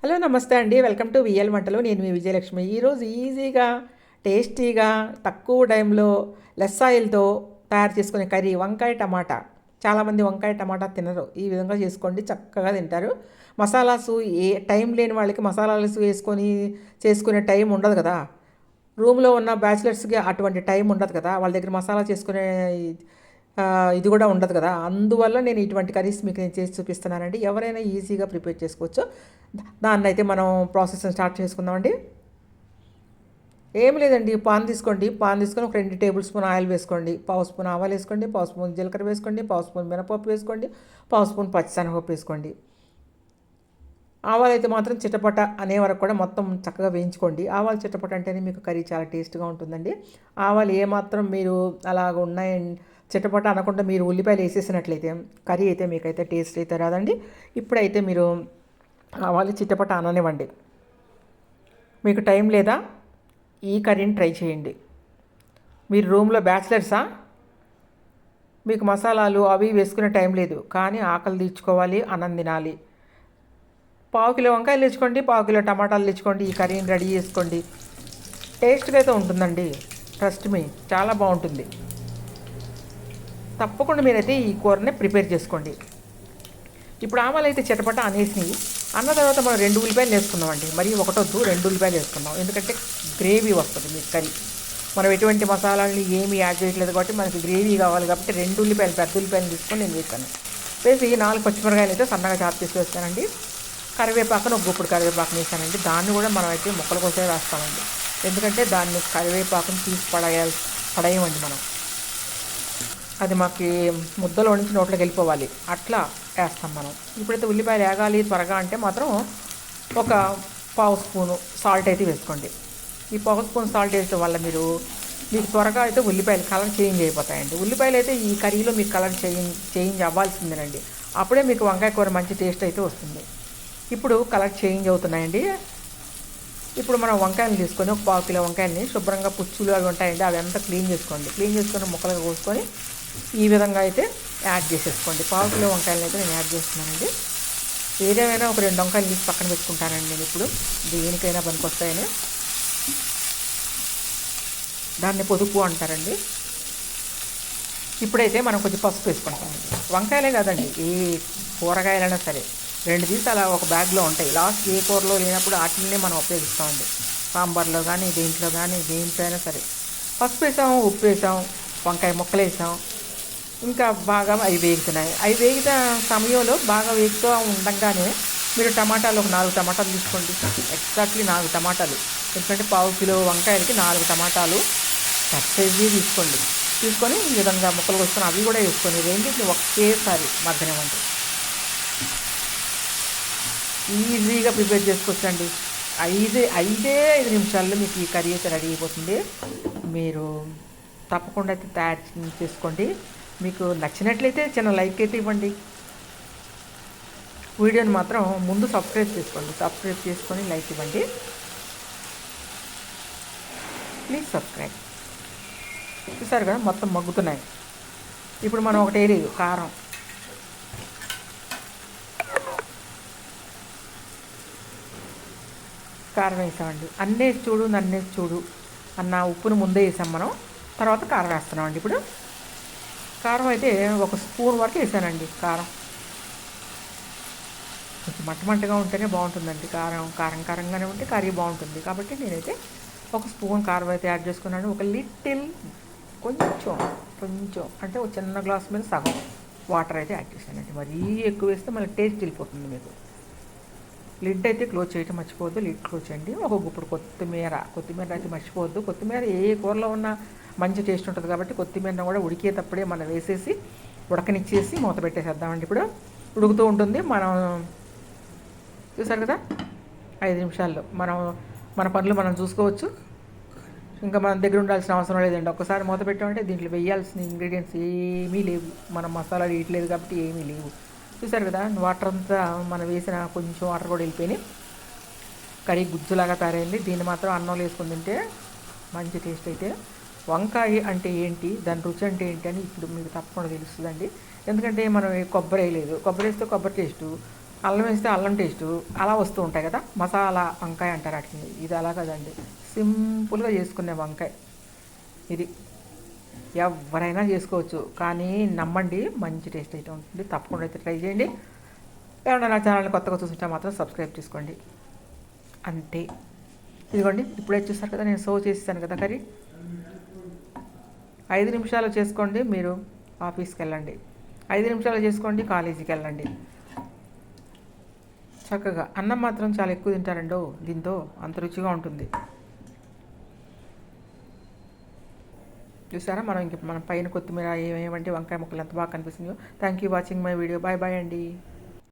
Hello నమస్తే అండి. Welcome to VL వంటలు. నేను మీ విజయలక్ష్మి. ఈరోజు ఈజీగా, టేస్టీగా, తక్కువ టైంలో, లెస్ ఆయిల్‌తో తయారు చేసుకునే కర్రీ వంకాయ టమాటా. చాలామంది వంకాయ టమాటా తినరు. ఈ విధంగా చేసుకోండి చక్కగా తింటారు. మసాలాసు టైం లేని వాళ్ళకి మసాలాసు వేసుకొని చేసుకునే టైం ఉండదు కదా! రూమ్‌లో ఉన్న బ్యాచిలర్స్‌కి అటువంటి టైం ఉండదు కదా! వాళ్ళ దగ్గర మసాలా చేసుకునే ఇది కూడా ఉండదు కదా! అందువల్ల నేను ఇటువంటి కర్రీస్ మీకు నేను చేసి చూపిస్తున్నానండి. ఎవరైనా ఈజీగా ప్రిపేర్ చేసుకోవచ్చు. దాన్నైతే మనం ప్రాసెస్‌ని స్టార్ట్ చేసుకుందామండి. ఏం లేదండి, పాన్ తీసుకోండి. పాన్ తీసుకొని ఒక 2 టేబుల్ స్పూన్ ఆయిల్ వేసుకోండి. పావు స్పూన్ ఆవాలు వేసుకోండి. పావు స్పూన్ జీలకర్ర వేసుకోండి. పావు స్పూన్ మినపప్పు వేసుకోండి. పావు స్పూన్ పచ్చిశనగపప్పు వేసుకోండి. ఆవాలైతే మాత్రం చిటపట అనే వరకు కూడా మొత్తం చక్కగా వేయించుకోండి. ఆవాలు చిటపట అంటేనే మీకు కర్రీ చాలా టేస్ట్గా ఉంటుందండి. ఆవాలు ఏమాత్రం మీరు అలాగ ఉన్నాయి చిటపట అనకుండా మీరు ఉల్లిపాయలు వేసేసినట్లయితే కర్రీ అయితే మీకైతే టేస్ట్ అయితే రాదండి. ఇప్పుడైతే మీరు ఆవాలు చిటపట అననివ్వండి. మీకు టైం లేదా? ఈ కర్రీని ట్రై చేయండి. మీరు రూమ్లో బ్యాచిలర్సా? మీకు మసాలాలు అవి వేసుకునే టైం లేదు, కానీ ఆకలి తీర్చుకోవాలి, అన్నం తినాలి. పావు కిలో వంకాయలు తెచ్చుకోండి, పావు కిలో టమాటాలు తెచ్చుకోండి. ఈ కర్రీని రెడీ చేసుకోండి. టేస్ట్గా అయితే ఉంటుందండి. ట్రస్ట్ మీ, చాలా బాగుంటుంది. తప్పకుండా మీరైతే ఈ కూరని ప్రిపేర్ చేసుకోండి. ఇప్పుడు ఆవాలు అయితే చిటపట అనేసినాయి. అన్న తర్వాత మనం 2 ఉల్లిపాయలు వేసుకుందామండి. మరి ఒకటొద్దు, 2 ఉల్లిపాయలు వేసుకుందాం. ఎందుకంటే గ్రేవీ వస్తుంది మీకు కర్రీ. మనం ఎటువంటి మసాలాలు ఏమీ యాడ్ చేయట్లేదు కాబట్టి మనకి గ్రేవీ కావాలి కాబట్టి 2 ఉల్లిపాయలు, పెద్ద ఉల్లిపాయలు తీసుకొని నేను వేసాను. వేసి 4 పచ్చిమిరకాయలు అయితే సన్నగా చాప్ చేసి వేస్తానండి. కరివేపాకును ఒక గుప్పుడు కరివేపాకుని వేసానండి. దాన్ని కూడా మనం అయితే ముక్కలు కోసే వేస్తామండి. ఎందుకంటే దాన్ని కరివేపాకుని తీసి పడేయమండి మనం. అది మాకు ముద్దలో నుంచి నోట్లోకి వెళ్ళిపోవాలి, అట్లా వేస్తాం మనం. ఇప్పుడైతే ఉల్లిపాయలు వేగాలి త్వరగా అంటే మాత్రం ఒక పావు స్పూను సాల్ట్ అయితే వేసుకోండి. ఈ పావు స్పూన్ సాల్ట్ వేయడం వల్ల మీకు త్వరగా అయితే ఉల్లిపాయలు కలర్ చేంజ్ అయిపోతాయండి. ఉల్లిపాయలు అయితే ఈ కర్రీలో మీకు కలర్ చేంజ్ అవ్వాల్సిందేనండి. అప్పుడే మీకు వంకాయ కూర మంచి టేస్ట్ అయితే వస్తుంది. ఇప్పుడు కలర్ చేంజ్ అవుతున్నాయండి. ఇప్పుడు మనం వంకాయలు తీసుకొని ఒక పావు కిలో వంకాయలని శుభ్రంగా పుచ్చులు అవి ఉంటాయండి, అవి అంతా క్లీన్ చేసుకోండి. క్లీన్ చేసుకొని ముక్కలుగా కోసుకొని ఈ విధంగా అయితే యాడ్ చేసేసుకోండి. పావు కిలో వంకాయలను అయితే నేను యాడ్ చేస్తున్నానండి. ఏదేమైనా ఒక 2 వంకాయలు తీసి పక్కన పెట్టుకుంటానండి నేను ఇప్పుడు, దేనికైనా పనికొస్తాయని. దాన్ని పొదుపు అంటారండి. ఇప్పుడైతే మనం కొంచెం పసుపు వేసుకుంటామండి. వంకాయలే కాదండి, ఏ కూరగాయలైనా సరే 2 తీసి అలా ఒక బ్యాగ్లో ఉంటాయి. లాస్ట్ ఏ కూరలో లేనప్పుడు వాటిని మనం ఉపయోగిస్తామండి. సాంబార్లో కానీ దేంట్లో కానీ దేంట్లో అయినా సరే. పసుపు వేసాం, ఉప్పు వేసాం, వంకాయ ముక్కలు వేసాం. ఇంకా బాగా అవి వేగుతున్నాయి. అవి వేగిన సమయంలో బాగా వేగుతూ ఉండగానే మీరు టమాటాలు ఒక 4 టమాటాలు తీసుకోండి. ఎగ్జాక్ట్లీ 4 టమాటాలు. ఎందుకంటే పావు కిలో వంకాయలకి 4 టమాటాలు కట్ సైజు తీసుకొని ఈ విధంగా ముక్కలు వేసుకొని అవి కూడా వేసుకొని రెండింటిని ఒకేసారి మగ్గనివ్వండి. ఈజీగా ప్రిపేర్ చేసుకోవచ్చండి. 5 నిమిషాల్లో మీకు ఈ కర్రీ అయితే రెడీ అయిపోతుంది. మీరు తప్పకుండా అయితే తయారు చేసుకోండి. మీకు నచ్చినట్లయితే చిన్న లైక్ అయితే ఇవ్వండి. వీడియోని మాత్రం ముందు సబ్స్క్రైబ్ చేసుకొని లైక్ ఇవ్వండి. Please subscribe. చూసారు కదా మొత్తం మగ్గుతున్నాయి. ఇప్పుడు మనం ఒకటి వేయలేదు, కారం వేసామండి. అన్నేసి చూడు అన్న ఉప్పును ముందే వేసాం మనం, తర్వాత కారం వేస్తున్నామండి. ఇప్పుడు కారం అయితే ఒక స్పూన్ వరకు వేసానండి. కారం కొంచెం మంటగా ఉంటేనే బాగుంటుందండి. కారంగానే ఉంటే కర్రీ బాగుంటుంది కాబట్టి నేనైతే ఒక స్పూన్ కారం అయితే యాడ్ చేసుకున్నాను. ఒక లిటిల్ కొంచెం అంటే ఒక చిన్న గ్లాస్ మీద సగం వాటర్ అయితే యాడ్ చేశానండి. మరీ ఎక్కువ వేస్తే మళ్ళీ టేస్ట్ వెళ్ళిపోతుంది మీకు. లిడ్ అయితే క్లోజ్ చేయటం మర్చిపోవద్దు. లిడ్ క్లోజ్ చేయండి. ఒక గుప్పుడు కొత్తిమీర అయితే మర్చిపోవద్దు. కొత్తిమీర ఏ కూరలో ఉన్న మంచి టేస్ట్ ఉంటుంది కాబట్టి కొత్తిమీరను కూడా ఉడికేటప్పుడే మనం వేసేసి ఉడకనిచ్చేసి మూత పెట్టేసేద్దామండి. ఇప్పుడు ఉడుకుతూ ఉంటుంది. మనం చూసారు కదా 5 నిమిషాల్లో మన పనులు మనం చూసుకోవచ్చు. ఇంకా మన దగ్గర ఉండాల్సిన అవసరం లేదండి. ఒక్కసారి మూత పెట్టామంటే దీంట్లో వేయాల్సిన ఇంగ్రీడియంట్స్ ఏమీ లేవు. మనం మసాలాలు వేయట్లేదు కాబట్టి ఏమీ లేవు. చూసారు కదా వాటర్ అంతా మనం వేసిన కొంచెం వాటర్ కూడా వెళ్ళిపోయినాయి. కర్రీ గుజ్జులాగా తయారైంది. దీన్ని మాత్రం అన్నంలో వేసుకుని తింటే మంచి టేస్ట్ అయితే. వంకాయ అంటే ఏంటి, దాని రుచి అంటే ఏంటి అని ఇప్పుడు మీకు తప్పకుండా తెలుస్తుందండి. ఎందుకంటే మనం కొబ్బరి వేయలేదు. కొబ్బరి వేస్తే కొబ్బరి టేస్టు, అల్లం వేస్తే అల్లం టేస్టు అలా వస్తూ ఉంటాయి కదా, మసాలా వంకాయ అంటారు వాటిని. ఇది అలా కదండి, సింపుల్గా చేసుకునే వంకాయ ఇది. ఎవరైనా చేసుకోవచ్చు, కానీ నమ్మండి మంచి టేస్ట్ అయితే ఉంటుంది. తప్పకుండా అయితే ట్రై చేయండి. ఏమన్నా నా ఛానల్ని కొత్తగా చూస్తుంటే మాత్రం సబ్స్క్రైబ్ చేసుకోండి. అంతే. ఇదిగోండి ఇప్పుడే చూస్తారు కదా, నేను సర్వ్ చేసేసాను కదా కర్రీ. 5 నిమిషాలు చేసుకోండి, మీరు ఆఫీస్కి వెళ్ళండి. 5 నిమిషాలు చేసుకోండి, కాలేజీకి వెళ్ళండి. చక్కగా అన్నం మాత్రం చాలా ఎక్కువ తింటారండో దీంతో, అంత రుచిగా ఉంటుంది. చూసారా, మనం పైన కొత్తిమీర ఏమేమంటే వంకాయ ముక్కలు ఎంత బాగా కనిపిస్తుందో. Thank you watching my video. Bye bye అండి.